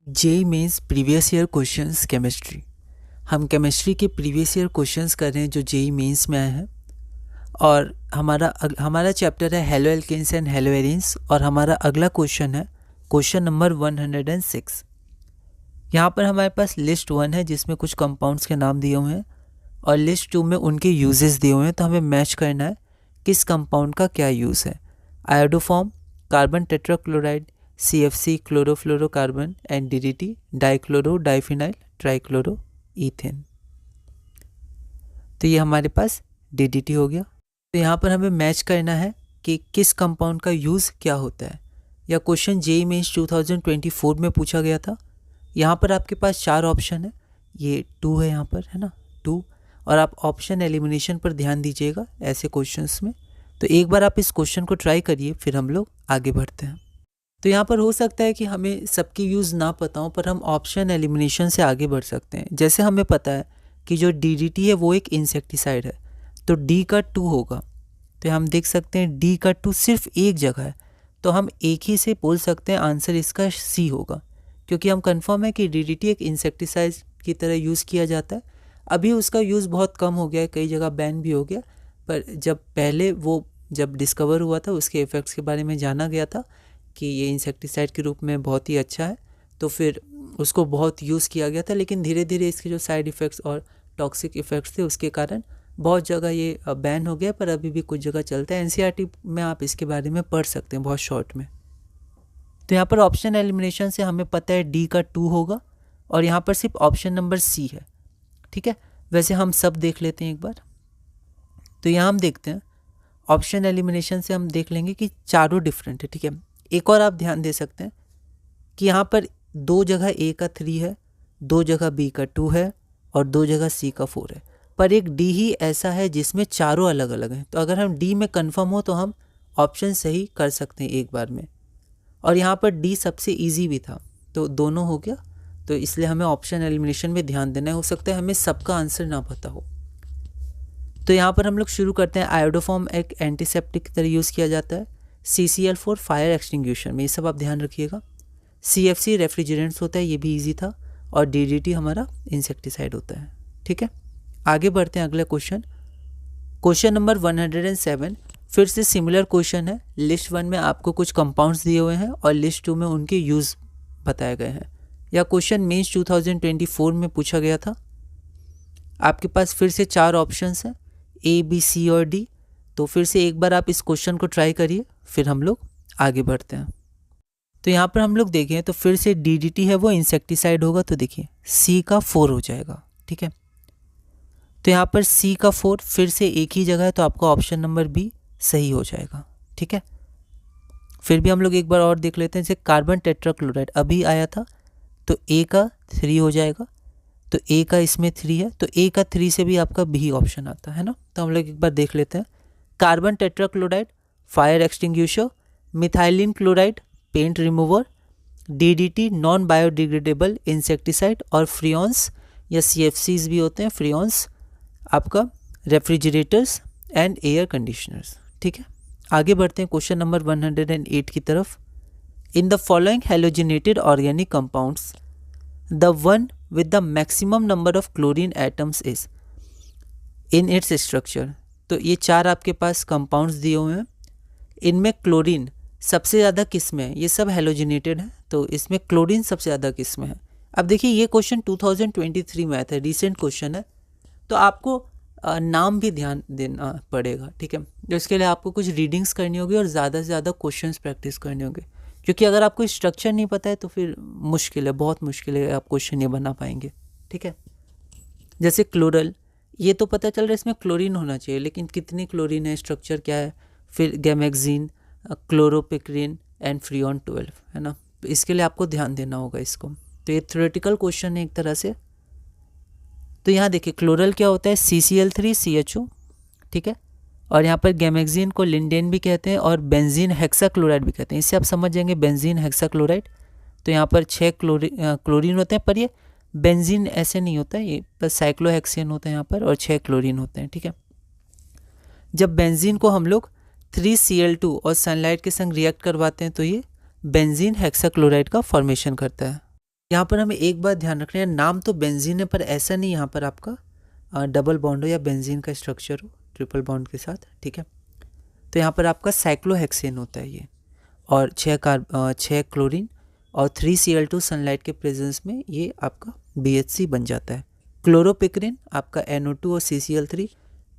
JEE mains previous year questions chemistry. हम chemistry के previous year questions कर रहे हैं जो जेई मेंस में आए हैं। और हमारा चैप्टर है haloalkanes and haloarenes. और हमारा अगला क्वेश्चन है क्वेश्चन नंबर 106। यहाँ पर हमारे पास लिस्ट 1 है जिसमें कुछ कंपाउंड्स के नाम दिए हुए हैं और लिस्ट 2 में उनके यूजेस दिए हुए हैं। तो हमें मैच करना है किस कंपाउंड का क्या यूज़ है। Iodoform, carbon tetrachloride, CFC chlorofluorocarbon and DDT dichloro diphenyl trichloro ethane. तो ये हमारे पास DDT हो गया। तो यहाँ पर हमें मैच करना है कि किस कंपाउंड का यूज़ क्या होता है। यह क्वेश्चन जेईई मेंस 2024 में पूछा गया था। यहाँ पर आपके पास 4 ऑप्शन है, ये 2 है यहाँ पर, है ना 2। और आप ऑप्शन एलिमिनेशन पर ध्यान दीजिएगा ऐसे क्वेश्चंस में। तो एक बार आप इस क्वेश्चन को ट्राई करिए, फिर हम लोग आगे बढ़ते हैं। तो यहाँ पर हो सकता है कि हमें सबकी यूज़ ना पता हो, पर हम ऑप्शन एलिमिनेशन से आगे बढ़ सकते हैं। जैसे हमें पता है कि जो DDT है वो एक इंसेक्टिसाइड है, तो D का 2 होगा। तो हम देख सकते हैं D का 2 सिर्फ एक जगह है, तो हम एक ही से बोल सकते हैं आंसर इसका C होगा, क्योंकि हम कंफर्म है कि DDT एक इंसेक्टिसाइड की तरह यूज़ किया जाता है। अभी उसका यूज़ बहुत कम हो गया है, कई जगह बैन भी हो गया, पर जब पहले वो जब डिस्कवर हुआ था उसके इफ़ेक्ट्स के बारे में जाना गया था कि ये इंसेक्टिसाइड के रूप में बहुत ही अच्छा है, तो फिर उसको बहुत यूज़ किया गया था। लेकिन धीरे धीरे इसके जो साइड इफ़ेक्ट्स और टॉक्सिक इफ़ेक्ट्स थे उसके कारण बहुत जगह ये बैन हो गया, पर अभी भी कुछ जगह चलता है। NCERT में आप इसके बारे में पढ़ सकते हैं बहुत शॉर्ट में। तो यहाँ पर ऑप्शन एलिमिनेशन से हमें पता है D का 2 होगा और यहाँ पर सिर्फ ऑप्शन नंबर C है। ठीक है, वैसे हम सब देख लेते हैं एक बार। तो यहाँ हम देखते हैं ऑप्शन एलिमिनेशन से हम देख लेंगे कि चारों डिफरेंट है। ठीक है, एक और आप ध्यान दे सकते हैं कि यहाँ पर 2 जगह A का 3 है, 2 जगह B का 2 है और 2 जगह C का 4 है, पर एक D ही ऐसा है जिसमें चारों अलग अलग हैं। तो अगर हम D में कंफर्म हो तो हम ऑप्शन सही कर सकते हैं एक बार में। और यहाँ पर D सबसे ईजी भी था, तो दोनों हो गया। तो इसलिए हमें ऑप्शन एलिमिनेशन में ध्यान देना है। हो सकता है हमें सबका आंसर ना पता हो। तो यहाँ पर हम लोग शुरू करते हैं। आयोडोफॉर्म एक एंटीसेप्टिक की तरह यूज़ किया जाता है। CCl4 फायर एक्सटिंग्विशर में, ये सब आप ध्यान रखिएगा। CFC रेफ्रिजरेंट्स होता है, ये भी इजी था। और DDT हमारा इंसेक्टिसाइड होता है। ठीक है, आगे बढ़ते हैं अगला क्वेश्चन। क्वेश्चन नंबर 107 फिर से सिमिलर क्वेश्चन है। लिस्ट 1 में आपको कुछ कंपाउंड्स दिए हुए हैं और लिस्ट 2 में उनके यूज़ बताए गए हैं। यह क्वेश्चन मेंस 2024 में पूछा गया था। आपके पास फिर से 4 ऑप्शंस हैं, A, B, C और D। तो फिर से एक बार आप इस क्वेश्चन को ट्राई करिए, फिर हम लोग आगे बढ़ते हैं। तो यहाँ पर हम लोग देखें तो फिर से DDT है वो इंसेक्टिसाइड होगा, तो देखिए C का 4 हो जाएगा। ठीक है, तो यहाँ पर C का 4 फिर से एक ही जगह है, तो आपका ऑप्शन नंबर B सही हो जाएगा। ठीक है, फिर भी हम लोग एक बार और देख लेते हैं। जैसे कार्बन टेट्राक्लोराइड अभी आया था, तो A का 3 हो जाएगा। तो A का इसमें 3 है, तो A का 3 से भी आपका B ऑप्शन आता है ना। तो हम लोग एक बार देख लेते हैं। Carbon tetrachloride fire extinguisher, methylene chloride paint remover, DDT non biodegradable insecticide और फ्रियॉन्स या CFCs भी होते हैं, फ्रियॉन्स आपका रेफ्रिजरेटर्स एंड एयर कंडीशनर्स। ठीक है, आगे बढ़ते हैं क्वेश्चन नंबर 108 की तरफ। इन the following halogenated organic compounds the one with the maximum number of chlorine atoms is in its structure। तो ये 4 आपके पास कंपाउंड्स दिए हुए हैं। इनमें क्लोरीन सबसे ज़्यादा किस में है? ये सब हेलोजिनेटेड है, तो इसमें क्लोरीन सबसे ज़्यादा किस में है? अब देखिए ये क्वेश्चन 2023 में आया था, रिसेंट क्वेश्चन है, तो आपको नाम भी ध्यान देना पड़ेगा। ठीक है, तो इसके लिए आपको कुछ रीडिंग्स करनी होगी और ज़्यादा से ज़्यादा क्वेश्चंस प्रैक्टिस करने होंगे, क्योंकि अगर आपको स्ट्रक्चर नहीं पता है तो फिर मुश्किल है, बहुत मुश्किल है, आप क्वेश्चन ये बना पाएंगे। ठीक है, जैसे क्लोरल, ये तो पता चल रहा है इसमें क्लोरीन होना चाहिए, लेकिन कितनी क्लोरीन है, स्ट्रक्चर क्या है। फिर गैमेक्जीन, क्लोरोपिक्रीन एंड फ्रियॉन 12, है ना। तो इसके लिए आपको ध्यान देना होगा इसको। तो ये थ्योरेटिकल क्वेश्चन है एक तरह से। तो यहाँ देखिए क्लोरल क्या होता है, CCl3 CHO। ठीक है, और यहाँ पर गैमेक्जीन को लिंडेन भी कहते हैं और बेंजीन हेक्साक्लोराइड भी कहते हैं। इससे आप समझ जाएंगे बेंजीन हेक्साक्लोराइड। तो यहाँ पर 6 क्लोरीन होते हैं, पर ये बेंजीन ऐसे नहीं होता है, ये बस साइक्लोहेक्सेन होता है यहाँ पर, और 6 क्लोरीन होते हैं। ठीक है, जब बेंजीन को हम लोग 3Cl2 और सनलाइट के संग रिएक्ट करवाते हैं तो ये बेंजीन हेक्साक्लोराइड का फॉर्मेशन करता है। यहाँ पर हमें एक बात ध्यान रखना है, नाम तो बेंजीन है पर ऐसा नहीं यहाँ पर आपका डबल बॉन्ड हो या बेंजीन का स्ट्रक्चर हो ट्रिपल बॉन्ड के साथ, ठीक है। तो यहाँ पर आपका साइक्लोहेक्सेन होता है ये, और 6 क्लोरीन और 3 Cl2 सनलाइट के प्रेजेंस में ये आपका BHC बन जाता है। क्लोरोपिक्रिन आपका NO2 और CCl3।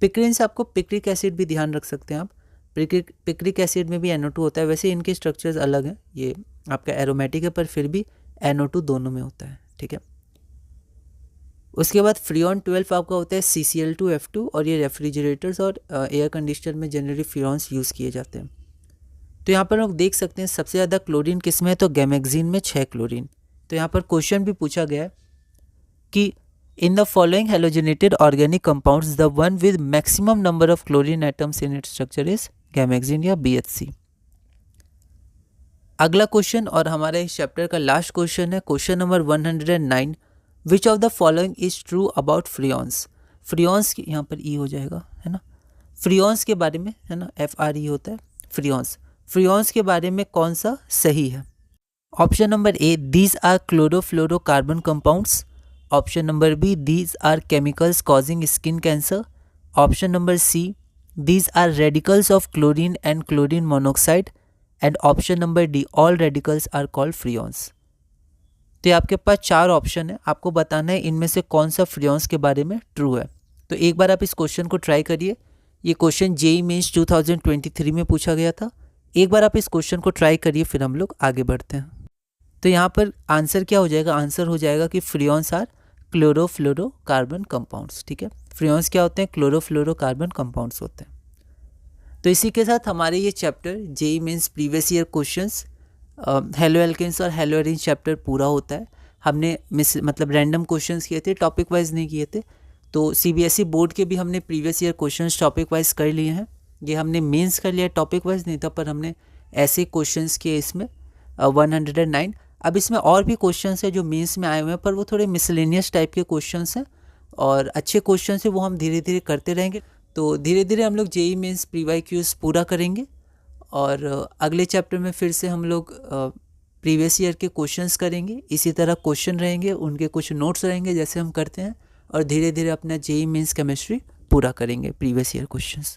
पिक्रिन से आपको पिक्रिक एसिड भी ध्यान रख सकते हैं आप, पिक्रिक एसिड में भी NO2 होता है। वैसे इनके स्ट्रक्चर्स अलग हैं, ये आपका एरोमेटिक है पर फिर भी NO2 दोनों में होता है, ठीक है। उसके बाद फ्रियॉन 12 आपका होता है CCl2F2, और ये रेफ्रिजरेटर्स और एयर कंडीशनर में जनरली फ्रियॉन्स यूज़ किए जाते हैं। तो यहाँ पर लोग देख सकते हैं सबसे ज़्यादा क्लोरीन किस में है, तो गैमेक्सिन में 6 क्लोरीन। तो यहाँ पर क्वेश्चन भी पूछा गया है कि in the following halogenated organic compounds the one with maximum number of chlorine atoms in its structure is gammexane या BHC। अगला क्वेश्चन और हमारे इस चैप्टर का लास्ट क्वेश्चन है question number 109, which of the following is true about freons. Freons यहाँ पर ई हो जाएगा, है ना। फ्रियॉन्स के बारे में, है ना, FRE होता है फ्रियॉन्स। फ्रियॉन्स के बारे में कौन सा सही है। Option number A, these are chlorofluorocarbon compounds. Option number B, these are chemicals causing skin cancer. Option number C, these are radicals of chlorine and chlorine monoxide. And option number D, all radicals are called freons. तो आपके पास 4 option है, आपको बताना है इनमें से कौन सा फ्रियॉन्स के बारे में ट्रू है। तो एक बार आप इस क्वेश्चन को ट्राई करिए। ये क्वेश्चन JEE मेंस 2023 में पूछा गया था। एक बार आप इस क्वेश्चन को ट्राई करिए, फिर हम लोग आगे बढ़ते हैं। तो यहाँ पर आंसर क्या हो जाएगा, आंसर हो जाएगा कि फ्रियॉन्स आर क्लोरोफ्लोरोकार्बन कंपाउंड्स, ठीक है। फ्रियॉन्स क्या होते हैं, क्लोरोफ्लोरोकार्बन कंपाउंड्स होते हैं। तो इसी के साथ हमारे ये chapter JEE mains previous year questions haloalkanes और हेलो एरीन्स चैप्टर पूरा होता है। हमने मतलब रैंडम क्वेश्चंस किए थे, टॉपिक वाइज नहीं किए थे। तो CBSE बोर्ड के भी हमने previous year questions topic wise कर लिए हैं। ये हमने मेंस कर लिया, टॉपिक वाइज नहीं था, पर हमने ऐसे क्वेश्चंस किए इसमें 109। अब इसमें और भी क्वेश्चंस है जो मेंस में आए हुए हैं, पर वो थोड़े मिसलेनियस टाइप के क्वेश्चंस हैं और अच्छे क्वेश्चन है, वो हम धीरे धीरे करते रहेंगे। तो धीरे धीरे हम लोग JEE मेंस PYQs पूरा करेंगे और अगले चैप्टर में फिर से हम लोग प्रीवियस ईयर के क्वेश्चंस करेंगे। इसी तरह क्वेश्चन रहेंगे, उनके कुछ नोट्स रहेंगे जैसे हम करते हैं, और धीरे धीरे अपना JEE मेंस केमिस्ट्री पूरा करेंगे प्रीवियस ईयर क्वेश्चंस।